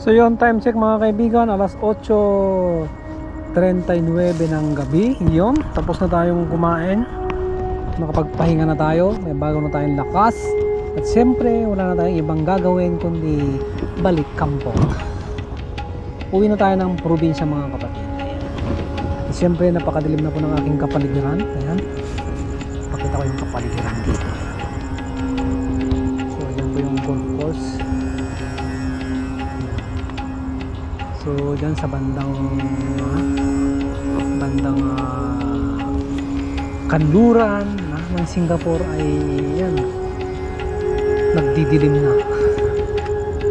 So yun, time check mga kaibigan, alas 8:39 ng gabi. Yun, tapos na tayong kumain. Nakapagpahinga na tayo, may bago na tayong lakas. At siyempre, wala na tayong ibang gagawin kundi balik kampo. Uwi na tayo ng probinsya mga kapatid. At siyempre, napakadilim na po ng aking kapaligiran. Ayan, pakita ko yung kapaligiran dito. So yan po yung golf course. So dyan sa bandang kanluran ng Singapore ay yan, nagdidilim na.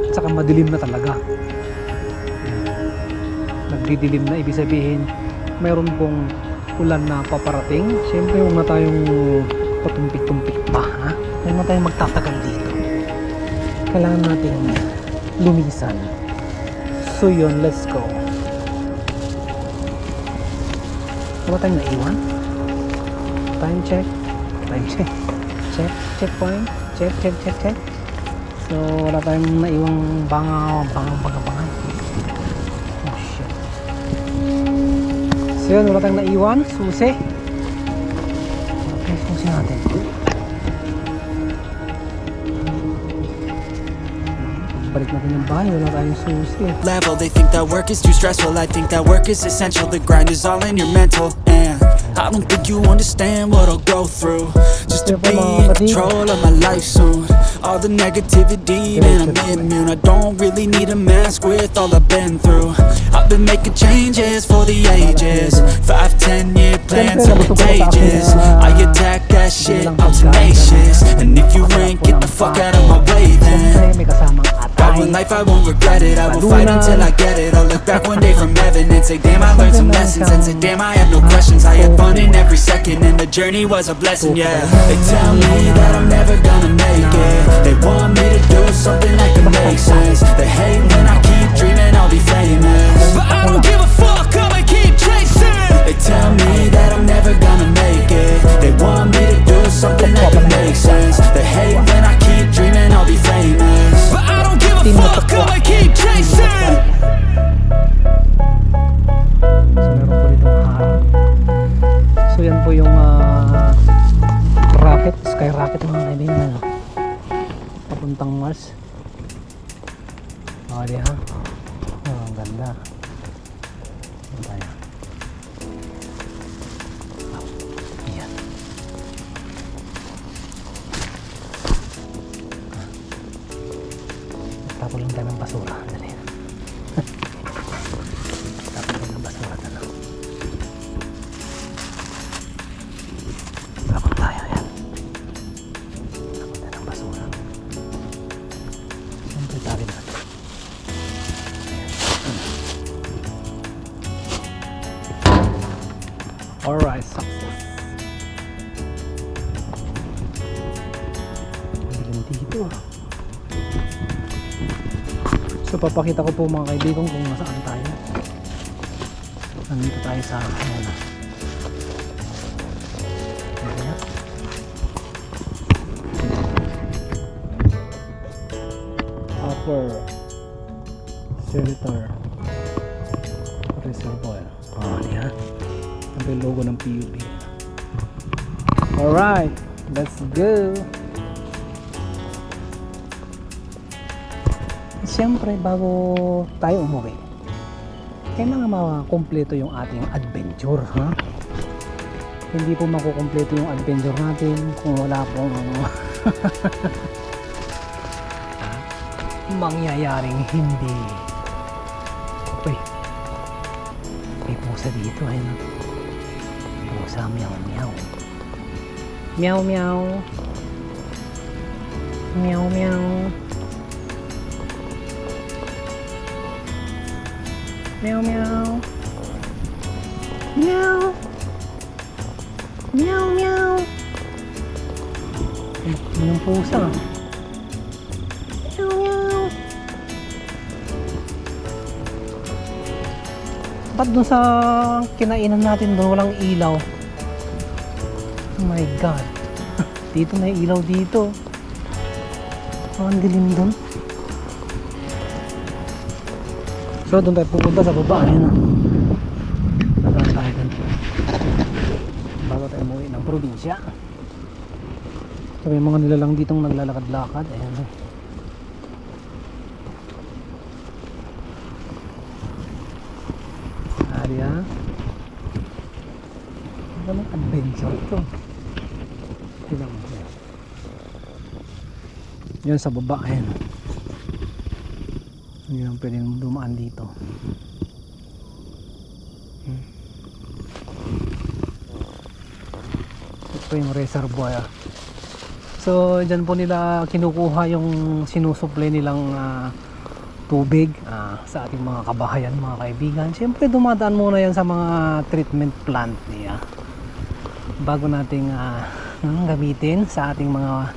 At saka madilim na talaga. Nagdidilim na, ibig sabihin mayroon pong ulan na paparating. Siyempre huwag na tayong patumpik-tumpik pa, ha? Huwag na tayong magtatagal dito. Kailangan natin lumisan. So yun, let's go. Wala tayong naiwan? Time check. Checkpoint. Check. So wala tayong naiwang bangaw. Oh shit. So yun, wala tayong naiwan. Susi. Okay, susi natin. Balik natin yung bahay, wala tayong susi. Level, they think that work is too stressful. I think that work is essential. The grind is all in your mental. And I don't think you understand what I'll go through just to be in control of my life soon. All the negativity, man, I'm immune. I don't really need a mask with all I've been through. I've been making changes for the ages. 5-10 year plans are contagious. I attack that shit, I'm tenacious. And if you ain't, get the fuck out of my way then. Got one life, I won't regret it. I will fight until I get it. I'll look back one day from heaven and say, damn, I learned some lessons. And say, damn, I have no questions. I had fun in every second and the journey was a blessing, yeah. They tell me that I'm never gonna make it. They want me to do something that can make sense. They hate when I keep dreaming I'll be famous, but I don't give a fuck, I'ma keep chasing. They tell me that I'm never gonna make it. They want me to do something that can make sense. They hate when I keep dreaming I'll be famous, but I don't give a fuck, I'ma keep chasing. So meron po ditong harang. So yan po yung rocket, sky rocket mga kaibigan, ano? Papuntang Mars. Okay ha? Oh, ang ganda. Ano tayo? Yan. Tapos lang tayo ng basura. Dali. Tapos lang ng basura. Dali. Tapos tayo. Yan. Tapos tayo ng basura. Siyempre tabi natin. Alright, success. Galing dito. So papakita ko po mga kaibigan kung nasaan tayo. Nandito tayo sa ano, Upper Cellular Reservoir. Yan. Ito yung logo ng PUB. Alright, let's go. Siyempre, bago tayo umuwi, kailangan makakompleto yung ating adventure, ha? Hindi po makukompleto yung adventure natin kung wala pong mangyayaring hindi. Uy, may pusa dito, ayun. Pusa, meow meow. Meow meow. Meow meow. Meow meow. Meow. Meow meow. Ano yung pusa? Meow meow. Ba't dun sa kinainan natin doon walang ilaw? Oh my god. Dito may ilaw dito. Oh, ang dilim dun. So doon tayo pupunta sa baba. Ayan, nasaan tayo doon bago tayo umuwi ng probinsya. So may mga nilalang ditong naglalakad-lakad. Ayan. Area. Ano adventure ito? Tingnan mo. Yun sa baba. Ayan. Hindi lang pwedeng dumaan dito. Ito yung reservoir. So dyan po nila kinukuha yung sinusupply nilang tubig sa ating mga kabahayan, mga kaibigan. Siyempre dumadaan muna yan sa mga treatment plant niya bago nating gamitin sa ating mga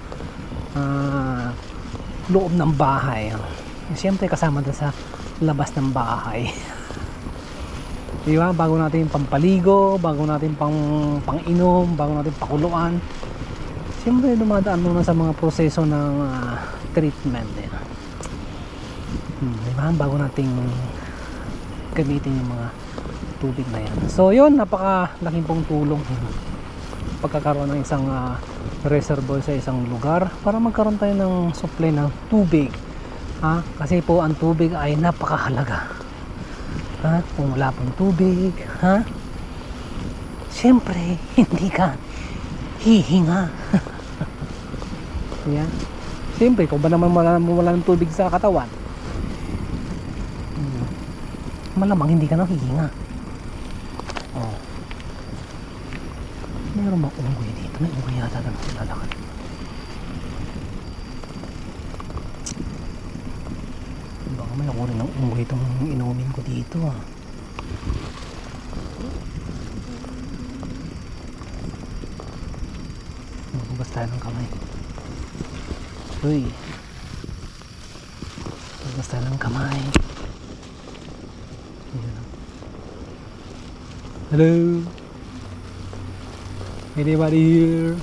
loob ng bahay. Siyempre kasama doon sa labas ng bahay. Diba? Bago natin pampaligo, bago natin pang-inom, bago natin pakuluan, siyempre dumadaan muna sa mga proseso ng treatment. Diba? Bago nating gamitin yung mga tubig na yan. So yun, napakalaking pong tulong pagkakaroon ng isang reservoir sa isang lugar para magkaroon tayo ng supply ng tubig. Kasi po ang tubig ay napakahalaga. Kung wala pong tubig, siyempre hindi ka hihinga. Yeah. Siyempre kung ba naman wala ng tubig sa katawan, malamang hindi ka na hihinga. Meron bang unggoy dito? May unggoy yata na lalakad. Baka may ako rin ng unggoy itong inumin ko dito. Maghugas tayo ng kamay. Uy, maghugas tayo ng kamay. Hello, anybody here?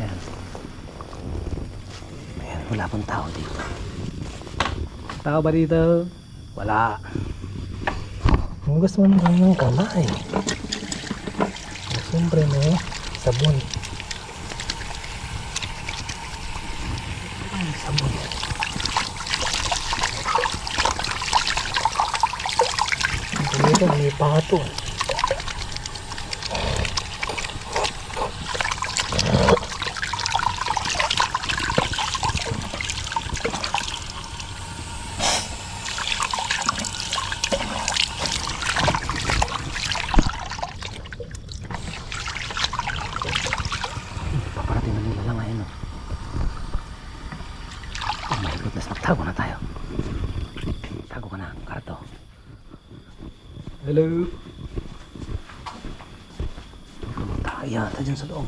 Ayan. Ayan, wala pong tao dito. Tao ba dito? Wala. Hugas mo naman yung kamay. Siyempre may sabon. Ay, sabon. Dito may pato. Paparating na nila lang ngayon. Oh my goodness, magtago na tayo. Tago ka na, Karto. Hello. May kumatay yata dyan sa loob.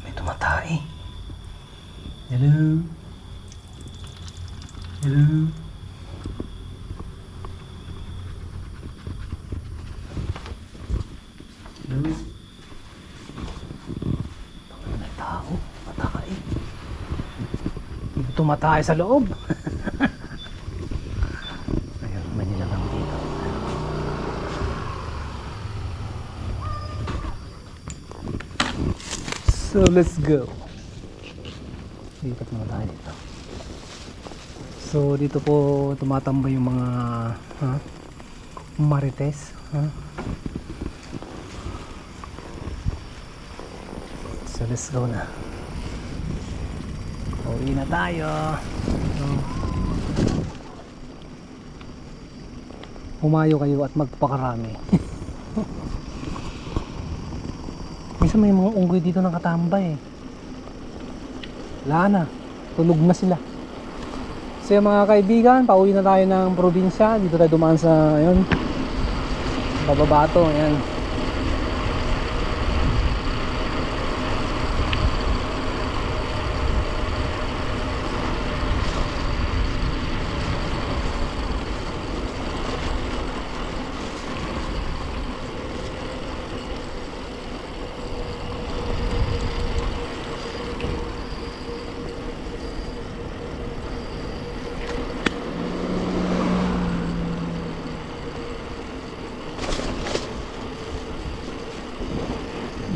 May tumatay. Hello. Hello. Hello. May tao. Matay. Tumatay sa loob. Ayun, may nilalang dito. So let's go. Lipat muna tayo dito. So dito po tumatambay yung mga marites. So let's go na. Uwi na tayo. Humayo kayo at magpakarami. Minsan may mga unggoy dito nakatambay. Wala na. Tulog na sila. So yung mga kaibigan, pauwi na tayo ng probinsya. Dito tayo dumaan sa ayun, Bababato. Ayan.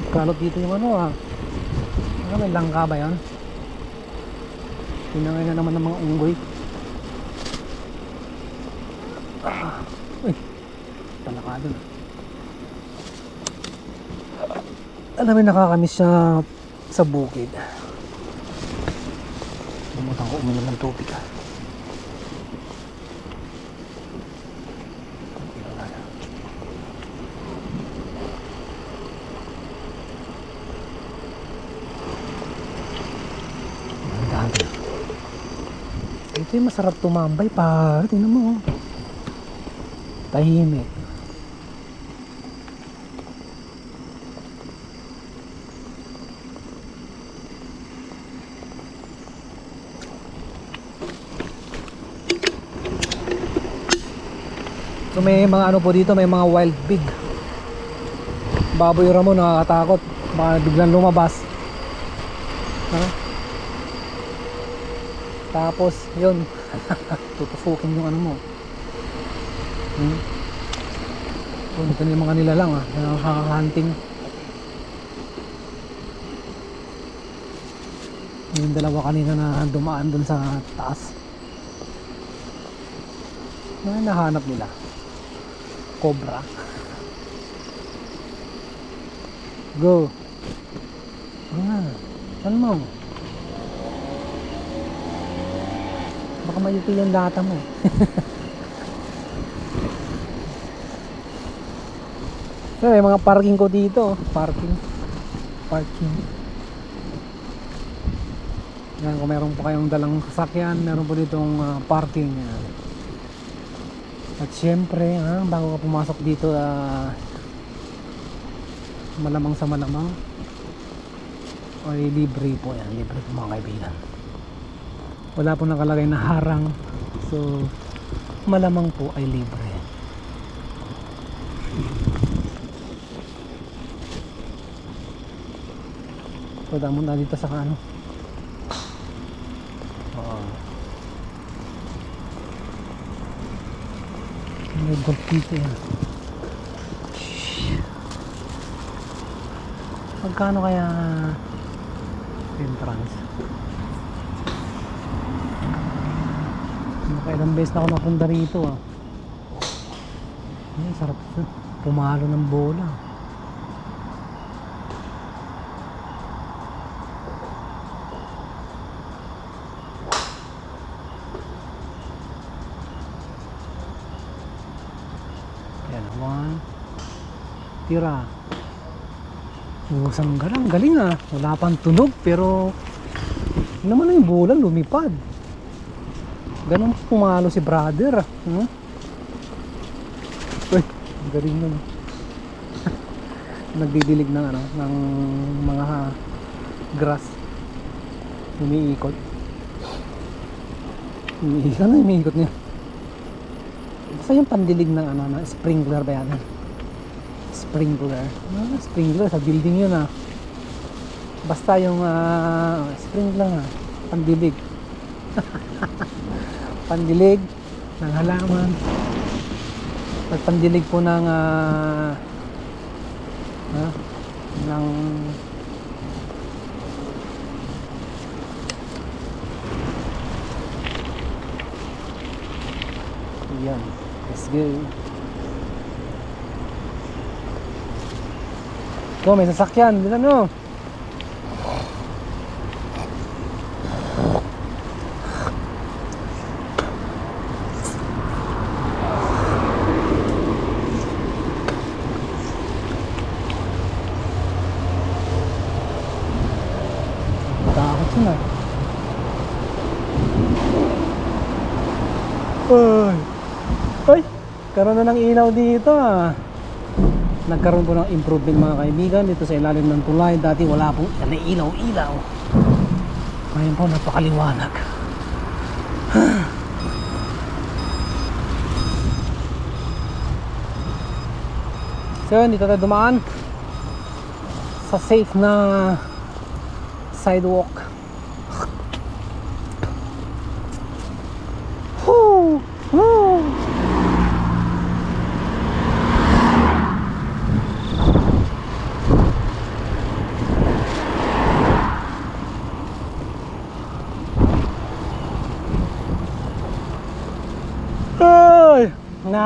Kalot dito yung ano ah. Ano, may langka ba yan? Tinangay na naman ng mga unggoy. Uy, talaka dun. Alam mo, nakakamiss siya sa bukid. Limutan ko uminom ng tubig ah. Ito yung masarap tumambay pa. Tingnan mo. Tahimik. So may mga ano po dito, may mga wild pig. Baboy ramo, nakakatakot. Baka biglang lumabas. Ha? Tapos yun tutusukin yung ano mo. Ito na yung mga nilalang ah, nakaka-hunting. Yung dalawa kanina na dumaan dun sa taas. Ano nahanap nila? Cobra. Go. Ano mo? Baka mayupi yung lata mo. So, may mga parking ko dito. Parking. Yan, kung meron po kayong dalang sasakyan, meron po ditong parking. At syempre, bago ka pumasok dito, malamang sa malamang ay libre po yan. Libre po mga kaibigan. Wala po nakalagay na harang. So, malamang po ay libre. So, damo na dito sa ano. May gold dito yan. Magkano kaya entrance? Nakailang beses na ako napunta rito ah. Ay, sarap ito. Pumalo ng bola. Yan, one. Tira. Usang galang, galing ah. Wala pang tunog pero naman na yung bola lumipad. Ganun pumalo si brother. Uy, galing nun. Nagdidilig ng ano, ng mga grass. Umiikot. Umiikot niya. Basta yung pandilig ng ano, na sprinkler ba yan? Sprinkler. Sprinkler sa building yun ah. Basta yung sprinkler pandilig. Pandilig ng halaman. Pagpandilig po ng ng yan. Let's go. So, may sasakyan. Dito no. Takot yun ah. Ay, karoon na ng ilaw dito ah. Nagkaroon po ng improvement mga kaibigan dito sa ilalim ng tulay. Dati wala pong ilaw-ilaw. Ngayon po napakaliwanag. So dito tayo dumaan sa safe na sidewalk. Woo! Woo!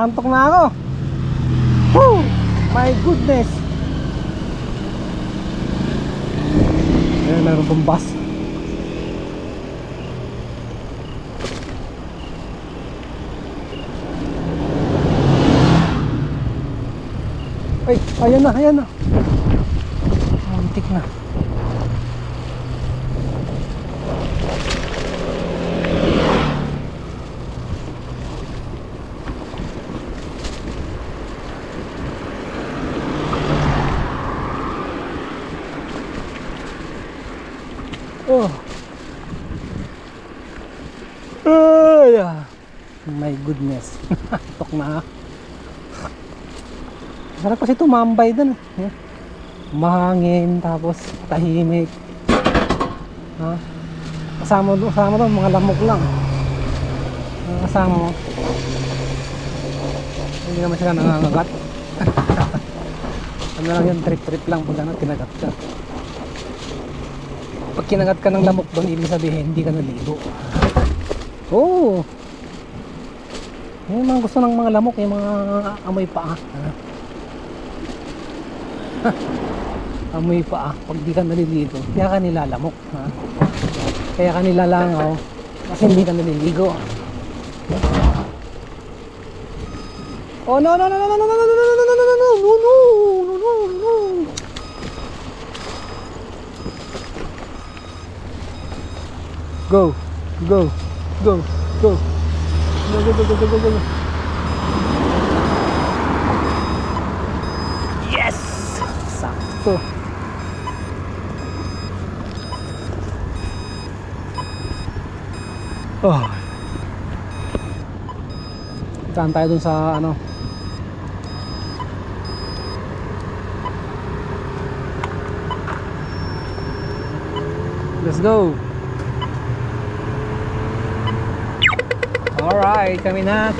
Naantok na ako. Woo! My goodness. Ayan, meron pong bus. Ay, ayan na, ayan na. Muntik na. Oh. Ay, my goodness. Tok na. Sarap kasi tumambay dun. Mahangin, tapos tahimik. Ha? Kasama doon, mga lamok lang. Kasama mo. Hindi naman sila nangangagat. Ano lang yun, trip lang pag kinagat ka. Pag kinagat ka ng lamok doon, ibig sabihin hindi ka naligo. Oh! Yung mga gusto ng mga lamok, yung mga amoy paa. Amoy paa, pag di ka naliligo, kaya ka nilalamok. Ha? Kaya ka nilalangaw, kasi hindi ka naliligo. Oh no no no no no no no no no no no no no no no no. Go, go, go, go, go, go, go, go, go, go. Yes! Sakto. Oh. Saan tayo dun sa ano? Let's go. Alright, kami na.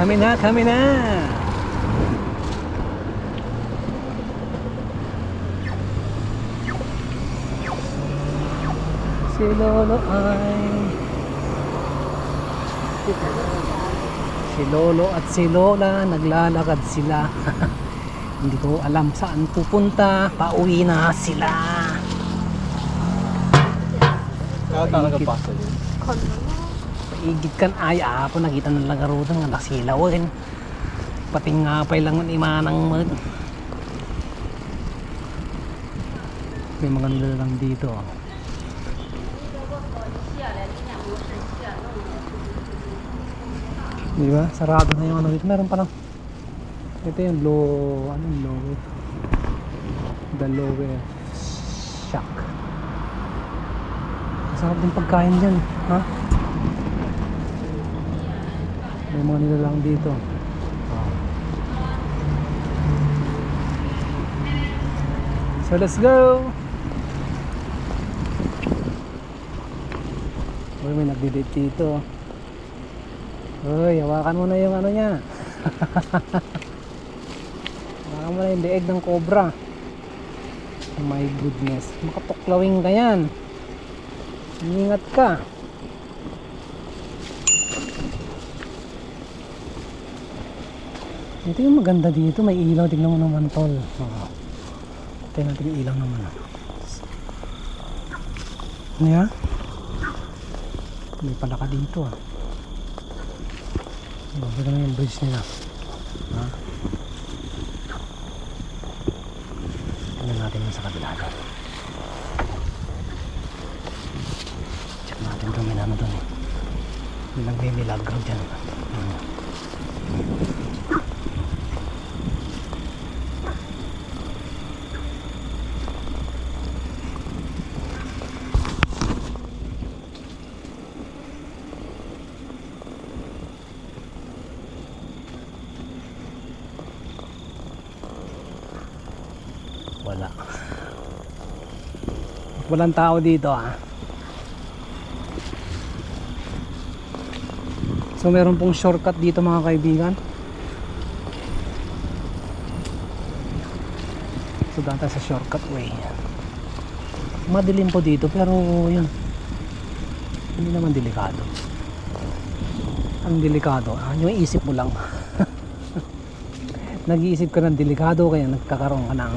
Si Lolo at si Lola naglalakad sila. Hindi ko alam saan pupunta. Pauwi na sila. Talaga pasa din. Paigid kan ay apo nakita ng lagarudan nga nasilawin. Pating ngapay lang ng imanang mag. May mga nilalang dito. Di ba? Sarado na yung ano dito. Meron pa lang. Ito yung low, ano yung low? The lower shack. Masarap din pagkain dyan. Ha? May mga nilalang dito. So let's go! Uy, may nagdi-date dito. Uy, hawakan mo na yung ano niya. Hawakan mo na yung leeg ng cobra. Oh my goodness. Makatuklawing ka yan. Ingat ka. Ito yung maganda dito. May ilaw. Tignan mo naman tol. Oh. Tignan natin yung ilaw naman. Ano yan? May palaka dito ah. Ito na yung bridge nila. Ha? Tignan natin yung sa kabila doon. Check natin doon. May naman doon eh. May nagmimilagro dyan. Wala. Walang tao dito ah. So meron pong shortcut dito mga kaibigan. So daan tayo sa shortcut way. Madilim po dito pero yun. Hindi naman delikado. Ang delikado, yung isip mo lang. nag-iisip ka ng delikado, kaya nagkakaroon ka ng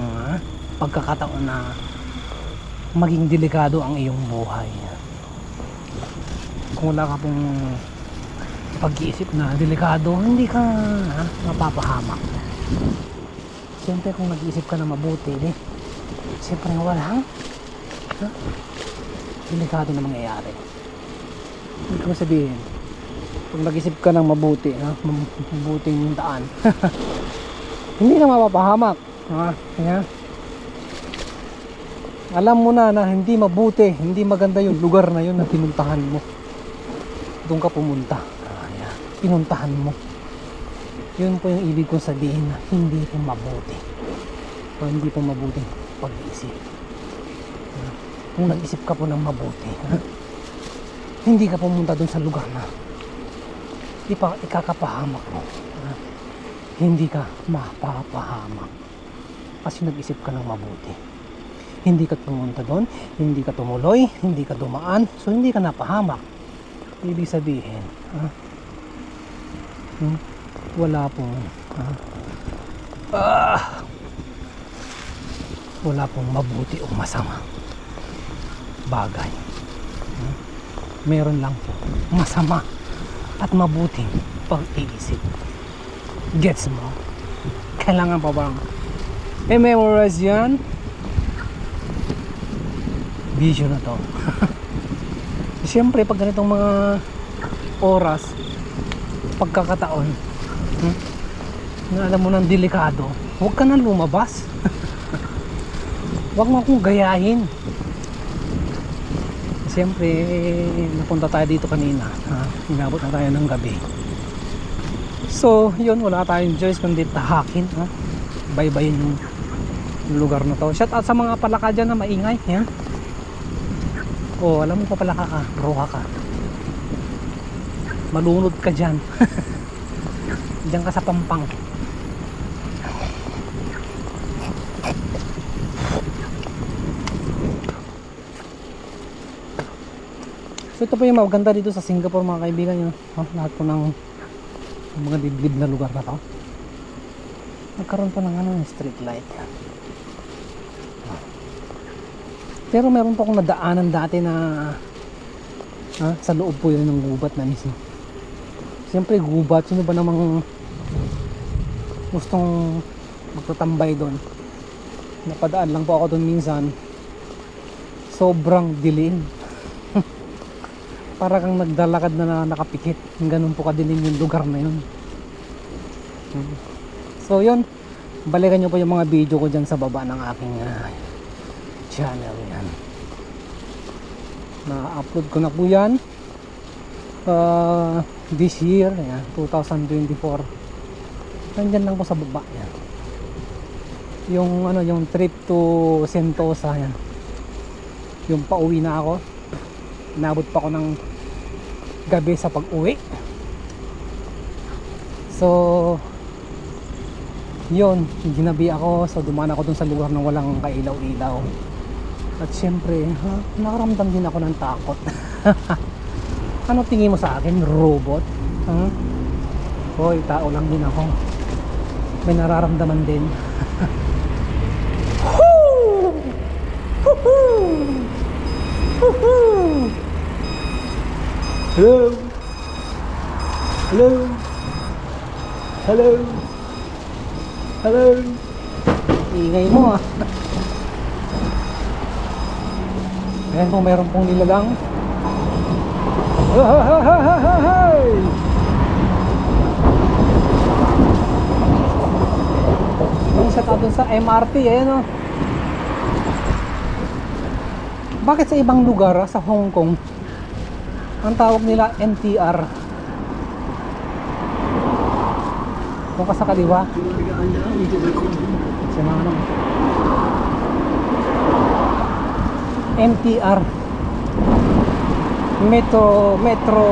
pagkakataon na maging delikado ang iyong buhay. Kung wala ka pong pag-iisip na delikado, hindi ka mapapahamak. Siyempre kung nag-iisip ka na mabuti, siyempre walang delikado na mangyayari. Hindi ko sabihin, pag nag-isip ka ng mabuti, mabuting daan, hindi na mapapahamak. Kaya alam mo na hindi mabuti, hindi maganda yung lugar na yun na pinuntahan mo. Doon ka pumunta. Pinuntahan mo. Yun po yung ibig kong sabihin na hindi po mabuti. O hindi po mabuting pag-iisip. Kung nag-isip ka po ng mabuti, hindi ka pumunta doon sa lugar na ikakapahamak mo. Hindi ka mapapahamak. Kasi nag-isip ka ng mabuti. Hindi ka pumunta doon, hindi ka tumuloy, hindi ka dumaan, so hindi ka napahamak. Ibig sabihin, wala pong wala pong mabuti o masama bagay. Meron lang po masama at mabuting pag-iisip. Gets mo? Kailangan pa bang i-memorize yan? Video na to. Siyempre pag ganitong mga oras, pagkakataon, na alam mo ng delikado, huwag ka na lumabas. Huwag mo akong gayahin. Siyempre napunta tayo dito kanina, inabot na tayo ng gabi, so yun, wala tayong choice kundi tahakin, baybayin yung lugar na to. Shout out sa mga palaka dyan na maingay, alam mo pa palaka ka, roha ka, malunod ka dyan. Diyan ka sa Pampang. So ito po yung maganda dito sa Singapore, mga kaibigan nyo. Lahat po ng mga liblib na lugar na to, nagkaroon po ng street light. Pero meron po akong nadaanan dati na sa loob po yun ng gubat na mismo. Siyempre gubat, sino ba namang gustong magtatambay doon? Napadaan lang po ako doon minsan, sobrang dilim. Para kang nagdalakad na nakapikit. Ganun po kadilim yung lugar na yun. So yun, balikan nyo po yung mga video ko dyan sa baba ng aking channel yan. Na-upload ko na po yan this year, 2024. Nandyan lang po sa baba yan. Yung trip to Sentosa yan. Yung pauwi na ako, inabot pa ako ng gabi sa pag-uwi. So yun, ginabi ako, so dumaan ako dun sa lugar na walang kailaw-ilaw. At syempre, nakaramdam din ako ng takot. Ano tingin mo sa akin? Robot? Hoy, tao lang din ako. May nararamdaman din. Woo! Woohoo! Woohoo! Hello? Hello? Hello? Hello? Ingay mo Ayan po, mayroon pong nilalang. Hey! Yung sa doon sa MRT, ayan Bakit sa ibang lugar, sa Hong Kong, ang tawag nila MTR? Kung ka sa kaliwa, MTR, Metro